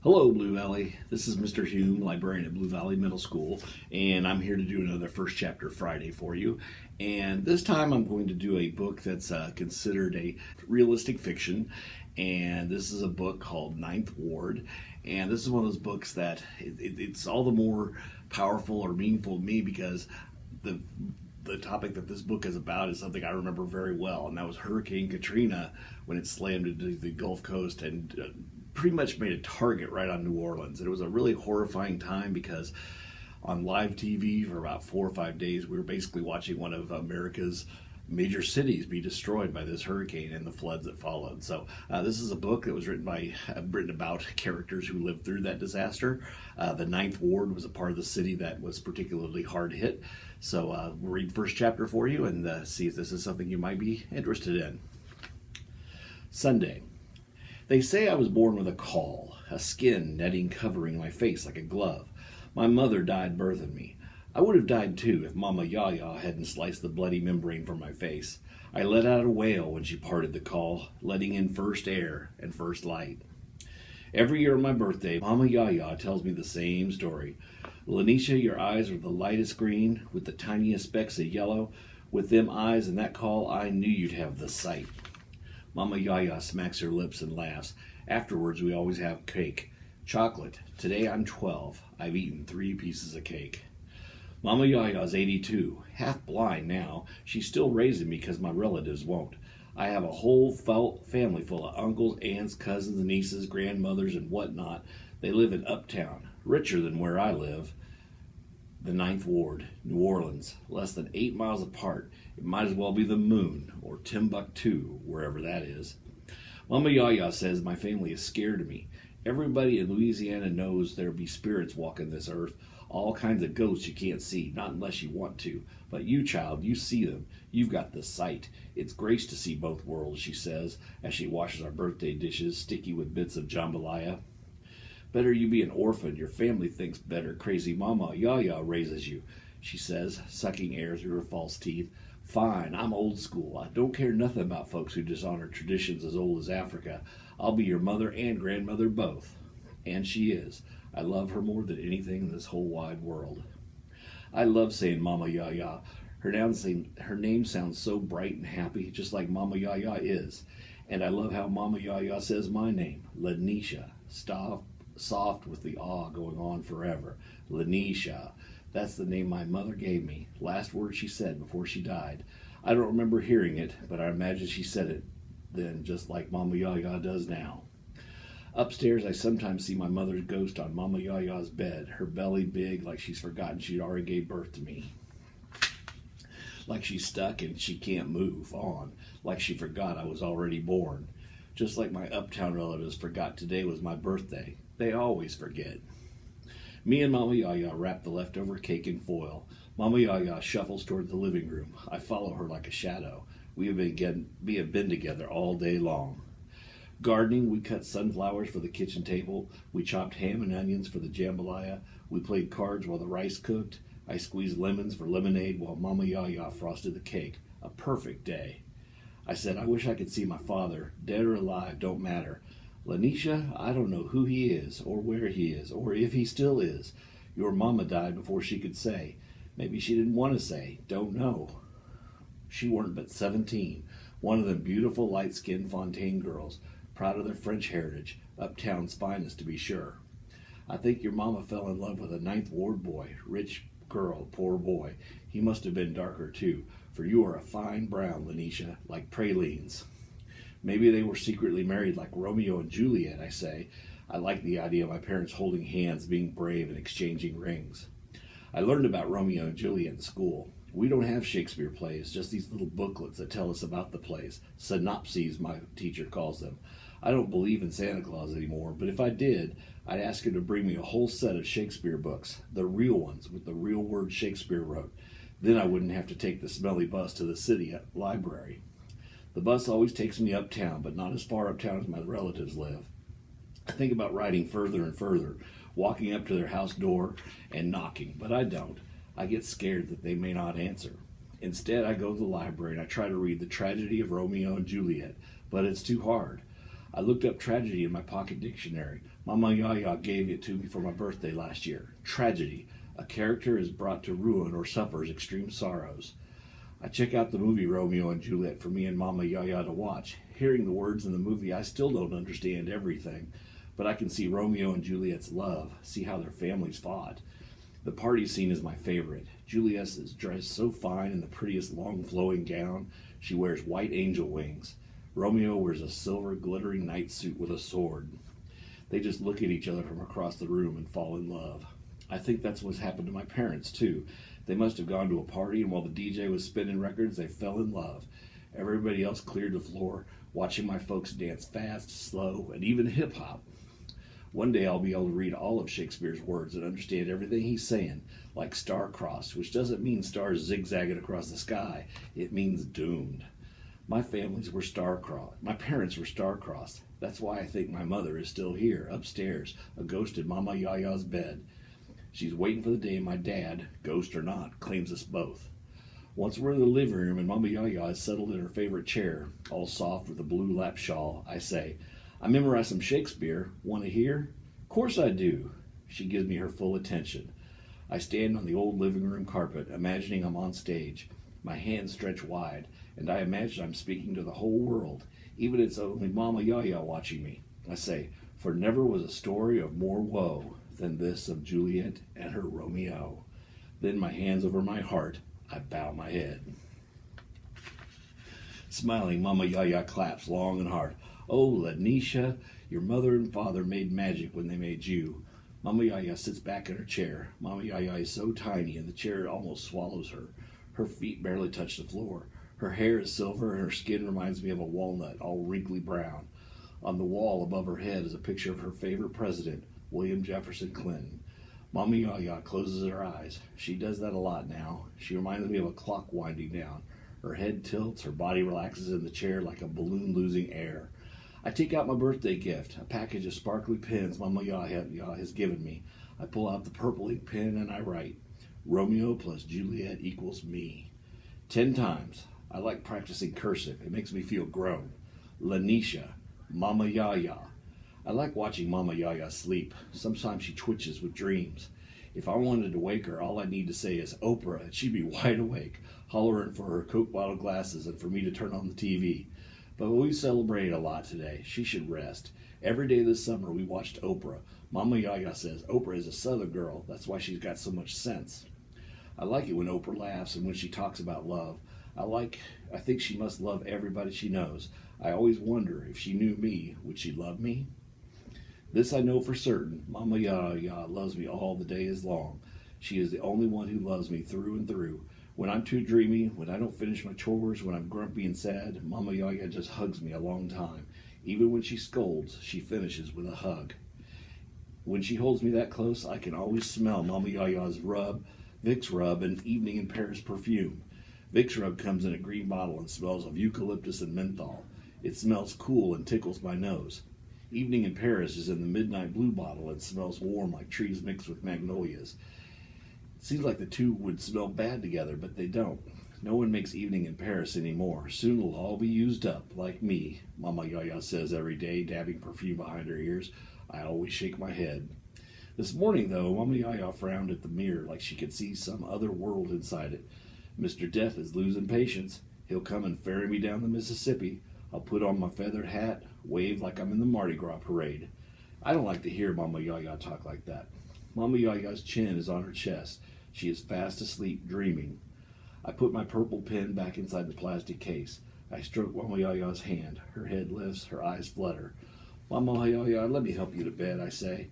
Hello, Blue Valley. This is Mr. Hume, librarian at Blue Valley Middle School, and I'm here to do another First Chapter Friday for you. And this time I'm going to do a book that's considered a realistic fiction, and this is a book called Ninth Ward. And this is one of those books that it's all the more powerful or meaningful to me because the topic that this book is about is something I remember very well, and that was Hurricane Katrina when it slammed into the Gulf Coast and pretty much made a target right on New Orleans. And it was a really horrifying time because on live TV for about 4 or 5 days, we were basically watching one of America's major cities be destroyed by this hurricane and the floods that followed. So this is a book that was written about characters who lived through that disaster. The Ninth Ward was a part of the city that was particularly hard hit. So we'll read first chapter for you and see if this is something you might be interested in. Sunday. They say I was born with a caul, a skin netting covering my face like a glove. My mother died birthing me. I would have died too if Mama Yaya hadn't sliced the bloody membrane from my face. I let out a wail when she parted the caul, letting in first air and first light. Every year on my birthday, Mama Yaya tells me the same story. Lanisha, your eyes are the lightest green, with the tiniest specks of yellow. With them eyes and that caul, I knew you'd have the sight. Mama Yaya smacks her lips and laughs. Afterwards, we always have cake. Chocolate. Today I'm 12. I've eaten 3 pieces of cake. Mama Yaya's 82. Half blind now. She's still raising me because my relatives won't. I have a whole family full of uncles, aunts, cousins, nieces, grandmothers, and whatnot. They live in Uptown, richer than where I live. The Ninth Ward, New Orleans, less than 8 miles apart. It might as well be the moon, or Timbuktu, wherever that is. Mama Yaya says my family is scared of me. Everybody in Louisiana knows there be spirits walking this earth, all kinds of ghosts you can't see, not unless you want to. But you, child, you see them. You've got the sight. It's grace to see both worlds, she says, as she washes our birthday dishes, sticky with bits of jambalaya. Better you be an orphan. Your family thinks better. Crazy Mama Yaya raises you, she says, sucking air through her false teeth. Fine, I'm old school. I don't care nothing about folks who dishonor traditions as old as Africa. I'll be your mother and grandmother both. And she is. I love her more than anything in this whole wide world. I love saying Mama Yaya. Her name sounds so bright and happy, just like Mama Yaya is. And I love how Mama Yaya says my name, Lanisha. Soft with the awe going on forever. Lanisha. That's the name my mother gave me. Last word she said before she died. I don't remember hearing it, but I imagine she said it then just like Mama Yaya does now. Upstairs, I sometimes see my mother's ghost on Mama Yaya's bed, her belly big like she's forgotten she already gave birth to me. Like she's stuck and she can't move on, like she forgot I was already born. Just like my uptown relatives forgot today was my birthday. They always forget. Me and Mama Yaya wrap the leftover cake in foil. Mama Yaya shuffles toward the living room. I follow her like a shadow. We have been together all day long. Gardening, we cut sunflowers for the kitchen table. We chopped ham and onions for the jambalaya. We played cards while the rice cooked. I squeezed lemons for lemonade while Mama Yaya frosted the cake. A perfect day. I said, I wish I could see my father. Dead or alive, don't matter. Lanisha, I don't know who he is, or where he is, or if he still is. Your mama died before she could say. Maybe she didn't want to say. Don't know. She weren't but 17. One of them beautiful light-skinned Fontaine girls, proud of their French heritage, Uptown's finest to be sure. I think your mama fell in love with a Ninth Ward boy, rich girl, poor boy. He must have been darker too, for you are a fine brown, Lanisha, like pralines. Maybe they were secretly married like Romeo and Juliet, I say. I like the idea of my parents holding hands, being brave, and exchanging rings. I learned about Romeo and Juliet in school. We don't have Shakespeare plays, just these little booklets that tell us about the plays. Synopses, my teacher calls them. I don't believe in Santa Claus anymore, but if I did, I'd ask her to bring me a whole set of Shakespeare books, the real ones with the real words Shakespeare wrote. Then I wouldn't have to take the smelly bus to the city library. The bus always takes me uptown, but not as far uptown as my relatives live. I think about riding further and further, walking up to their house door and knocking, but I don't. I get scared that they may not answer. Instead, I go to the library and I try to read The Tragedy of Romeo and Juliet, but it's too hard. I looked up tragedy in my pocket dictionary. Mama Yaya gave it to me for my birthday last year. Tragedy. A character is brought to ruin or suffers extreme sorrows. I check out the movie Romeo and Juliet for me and Mama Yaya to watch. Hearing the words in the movie, I still don't understand everything, but I can see Romeo and Juliet's love, see how their families fought. The party scene is my favorite. Juliet is dressed so fine in the prettiest long flowing gown. She wears white angel wings. Romeo wears a silver glittering night suit with a sword. They just look at each other from across the room and fall in love. I think that's what's happened to my parents too. They must have gone to a party, and while the DJ was spinning records, they fell in love. Everybody else cleared the floor, watching my folks dance fast, slow, and even hip-hop. One day I'll be able to read all of Shakespeare's words and understand everything he's saying, like star-crossed, which doesn't mean stars zigzagging across the sky. It means doomed. My parents were star-crossed. That's why I think my mother is still here, upstairs, a ghost in Mama Yaya's bed. She's waiting for the day my dad, ghost or not, claims us both. Once we're in the living room and Mama Yaya is settled in her favorite chair, all soft with a blue lap shawl, I say, I memorized some Shakespeare. Want to hear? Course I do. She gives me her full attention. I stand on the old living room carpet, imagining I'm on stage. My hands stretch wide, and I imagine I'm speaking to the whole world, even if it's only Mama Yaya watching me. I say, for never was a story of more woe than this of Juliet and her Romeo. Then my hands over my heart, I bow my head. Smiling, Mama Yaya claps long and hard. Oh, Lanisha, your mother and father made magic when they made you. Mama Yaya sits back in her chair. Mama Yaya is so tiny, and the chair almost swallows her. Her feet barely touch the floor. Her hair is silver, and her skin reminds me of a walnut, all wrinkly brown. On the wall above her head is a picture of her favorite president, William Jefferson Clinton. Mama Yaya closes her eyes. She does that a lot now. She reminds me of a clock winding down. Her head tilts, her body relaxes in the chair like a balloon losing air. I take out my birthday gift, a package of sparkly pens Mama Yaya has given me. I pull out the purple ink pen and I write, Romeo plus Juliet equals me. 10 times. I like practicing cursive. It makes me feel grown. Lanisha, Mama Yaya. I like watching Mama Yaya sleep. Sometimes she twitches with dreams. If I wanted to wake her, all I need to say is Oprah, and she'd be wide awake, hollering for her Coke bottle glasses and for me to turn on the TV. But we celebrated a lot today. She should rest. Every day this summer we watched Oprah. Mama Yaya says Oprah is a Southern girl. That's why she's got so much sense. I like it when Oprah laughs and when she talks about love. I think she must love everybody she knows. I always wonder, if she knew me, would she love me? This I know for certain. Mama Yaya loves me all the day is long. She is the only one who loves me through and through. When I'm too dreamy, when I don't finish my chores, when I'm grumpy and sad, Mama Yaya just hugs me a long time. Even when she scolds, she finishes with a hug. When she holds me that close, I can always smell Mama Yaya's rub, Vicks Rub, and Evening in Paris perfume. Vicks Rub comes in a green bottle and smells of eucalyptus and menthol. It smells cool and tickles my nose. Evening in Paris is in the midnight blue bottle and smells warm like trees mixed with magnolias. It seems like the two would smell bad together, but they don't. No one makes Evening in Paris anymore. Soon it'll all be used up, like me, Mama Yaya says every day, dabbing perfume behind her ears. I always shake my head. This morning, though, Mama Yaya frowned at the mirror like she could see some other world inside it. Mr. Death is losing patience. He'll come and ferry me down the Mississippi. I'll put on my feathered hat, wave like I'm in the Mardi Gras parade. I don't like to hear Mama Yaya talk like that. Mama Yaya's chin is on her chest. She is fast asleep, dreaming. I put my purple pen back inside the plastic case. I stroke Mama Yaya's hand. Her head lifts, her eyes flutter. Mama Yaya, let me help you to bed, I say.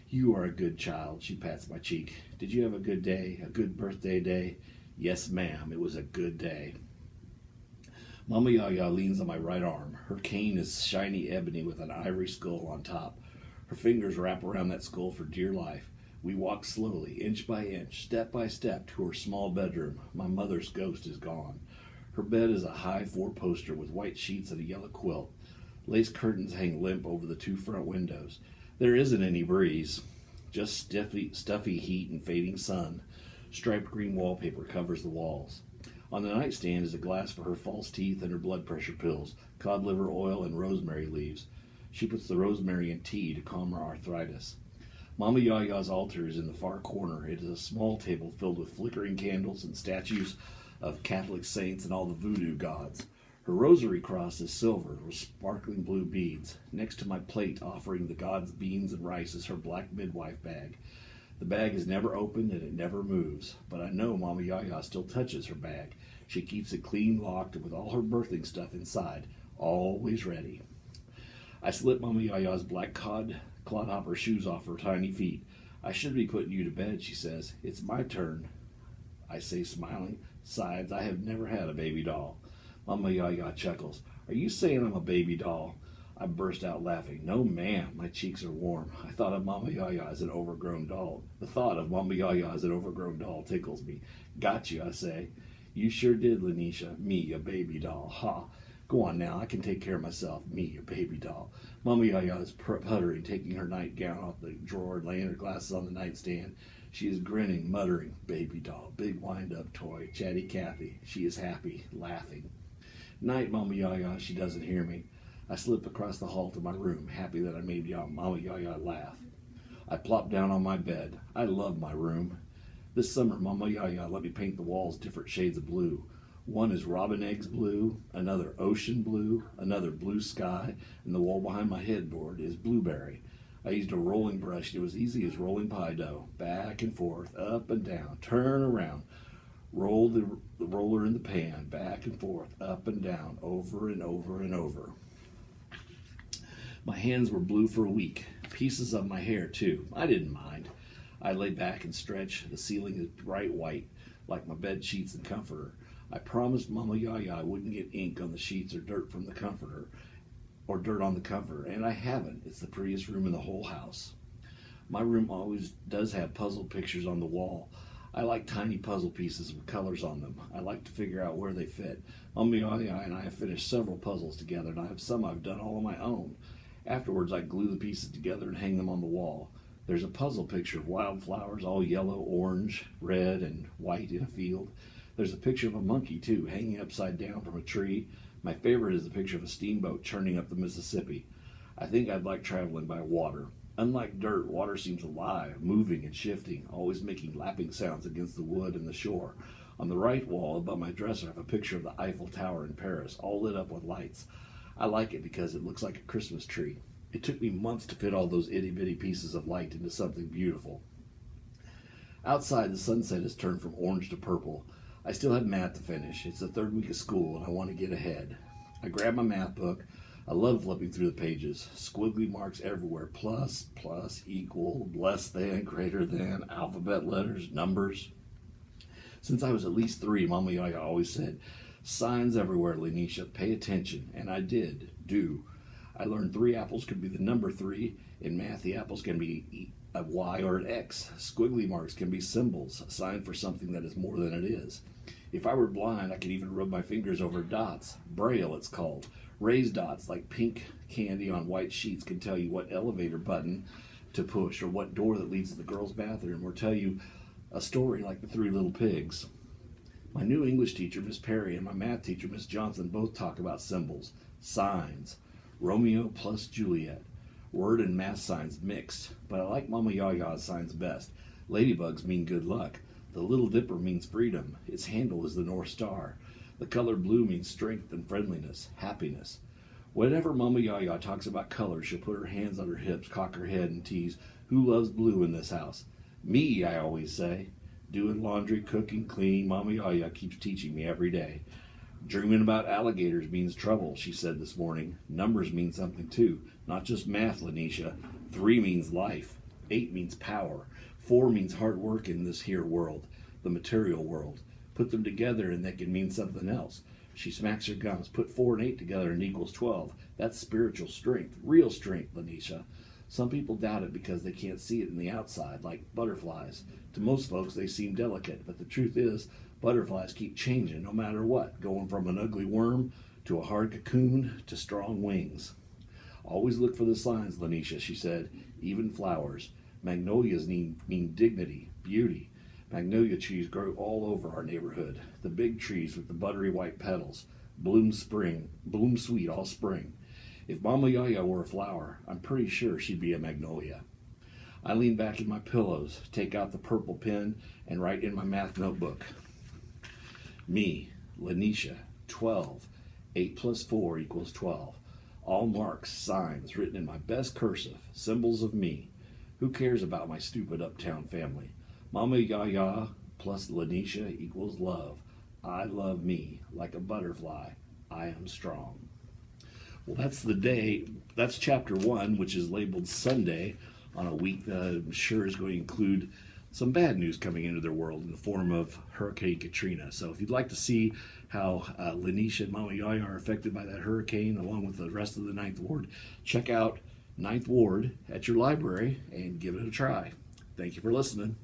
You are a good child, she pats my cheek. Did you have a good day, a good birthday day? Yes, ma'am, it was a good day. Mama Yaya leans on my right arm. Her cane is shiny ebony with an ivory skull on top. Her fingers wrap around that skull for dear life. We walk slowly, inch by inch, step by step, to her small bedroom. My mother's ghost is gone. Her bed is a high four-poster with white sheets and a yellow quilt. Lace curtains hang limp over the 2 front windows. There isn't any breeze, just stuffy heat and fading sun. Striped green wallpaper covers the walls. On the nightstand is a glass for her false teeth and her blood pressure pills, cod liver oil, and rosemary leaves. She puts the rosemary in tea to calm her arthritis. Mama Yaya's altar is in the far corner. It is a small table filled with flickering candles and statues of Catholic saints and all the voodoo gods. Her rosary cross is silver with sparkling blue beads. Next to my plate, offering the gods beans and rice, is her black midwife bag. The bag is never opened and it never moves, but I know Mama Yaya still touches her bag. She keeps it clean locked with all her birthing stuff inside, always ready. I slip Mama Yaya's black clodhopper shoes off her tiny feet. I should be putting you to bed, she says. It's my turn, I say, smiling. Besides, I have never had a baby doll. Mama Yaya chuckles. Are you saying I'm a baby doll? I burst out laughing. No, ma'am. My cheeks are warm. I thought of Mama Yaya as an overgrown doll. The thought of Mama Yaya as an overgrown doll tickles me. Got you, I say. You sure did, Lanisha. Me, a baby doll. Ha. Go on now. I can take care of myself. Me, a baby doll. Mama Yaya is puttering, taking her nightgown off the drawer and laying her glasses on the nightstand. She is grinning, muttering, baby doll, big wind-up toy, chatty Cathy. She is happy, laughing. Night, Mama Yaya. She doesn't hear me. I slip across the hall to my room, happy that I made Mama Yaya laugh. I plop down on my bed. I love my room. This summer, Mama Yaya let me paint the walls different shades of blue. One is robin eggs blue, another ocean blue, another blue sky, and the wall behind my headboard is blueberry. I used a rolling brush. It was easy as rolling pie dough. Back and forth, up and down, turn around. Roll the roller in the pan, back and forth, up and down, over and over and over. My hands were blue for a week. Pieces of my hair, too. I didn't mind. I lay back and stretch. The ceiling is bright white, like my bed sheets and comforter. I promised Mama Yaya I wouldn't get ink on the sheets or dirt from the comforter, or dirt on the comforter, and I haven't. It's the prettiest room in the whole house. My room always does have puzzle pictures on the wall. I like tiny puzzle pieces with colors on them. I like to figure out where they fit. Mama Yaya and I have finished several puzzles together, and I have some I've done all on my own. Afterwards, I glue the pieces together and hang them on the wall. There's a puzzle picture of wildflowers, all yellow, orange, red, and white in a field. There's a picture of a monkey, too, hanging upside down from a tree. My favorite is a picture of a steamboat churning up the Mississippi. I think I'd like traveling by water. Unlike dirt, water seems alive, moving and shifting, always making lapping sounds against the wood and the shore. On the right wall, above my dresser, I have a picture of the Eiffel Tower in Paris, all lit up with lights. I like it because it looks like a Christmas tree. It took me months to fit all those itty-bitty pieces of light into something beautiful. Outside, the sunset has turned from orange to purple. I still have math to finish. It's the third week of school, and I want to get ahead. I grab my math book. I love flipping through the pages. Squiggly marks everywhere. Plus, plus, equal, less than, greater than, alphabet letters, numbers. Since I was at least 3, Mama Yaya always said, signs everywhere, Lanisha. Pay attention. And I did. I learned 3 apples could be the number 3. In math, the apples can be a Y or an X. Squiggly marks can be symbols, a sign for something that is more than it is. If I were blind, I could even rub my fingers over dots. Braille, it's called. Raised dots, like pink candy on white sheets, can tell you what elevator button to push or what door that leads to the girls' bathroom, or tell you a story like the 3 Little Pigs. My new English teacher, Miss Perry, and my math teacher, Miss Johnson, both talk about symbols, signs. Romeo plus Juliet. Word and math signs mixed, but I like Mama Yaya's signs best. Ladybugs mean good luck. The Little Dipper means freedom. Its handle is the North Star. The color blue means strength and friendliness, happiness. Whenever Mama Yaya talks about colors, she'll put her hands on her hips, cock her head, and tease, who loves blue in this house? Me, I always say. Doing laundry, cooking, cleaning, Mama Yaya keeps teaching me every day. Dreaming about alligators means trouble, she said this morning. Numbers mean something too, not just math, Lanisha. 3 means life. 8 means power. 4 means hard work in this here world, the material world. Put them together and they can mean something else. She smacks her gums. Put 4 and 8 together and equals 12. That's spiritual strength, real strength, Lanisha. Some people doubt it because they can't see it in the outside, like butterflies. To most folks, they seem delicate, but the truth is, butterflies keep changing no matter what, going from an ugly worm to a hard cocoon to strong wings. Always look for the signs, Lanisha, she said. Even flowers. Magnolias mean dignity, beauty. Magnolia trees grow all over our neighborhood. The big trees with the buttery white petals bloom sweet all spring. If Mama Yaya were a flower, I'm pretty sure she'd be a magnolia. I lean back in my pillows, take out the purple pen, and write in my math notebook. Me, Lanisha, 12. 8 plus 4 equals 12. All marks, signs, written in my best cursive, symbols of me. Who cares about my stupid uptown family? Mama Yaya plus Lanisha equals love. I love me like a butterfly. I am strong. Well, that's the day. That's chapter 1, which is labeled Sunday, on a week that I'm sure is going to include some bad news coming into their world in the form of Hurricane Katrina. So if you'd like to see how Lanisha and Mama Yaya are affected by that hurricane, along with the rest of the Ninth Ward, check out Ninth Ward at your library and give it a try. Thank you for listening.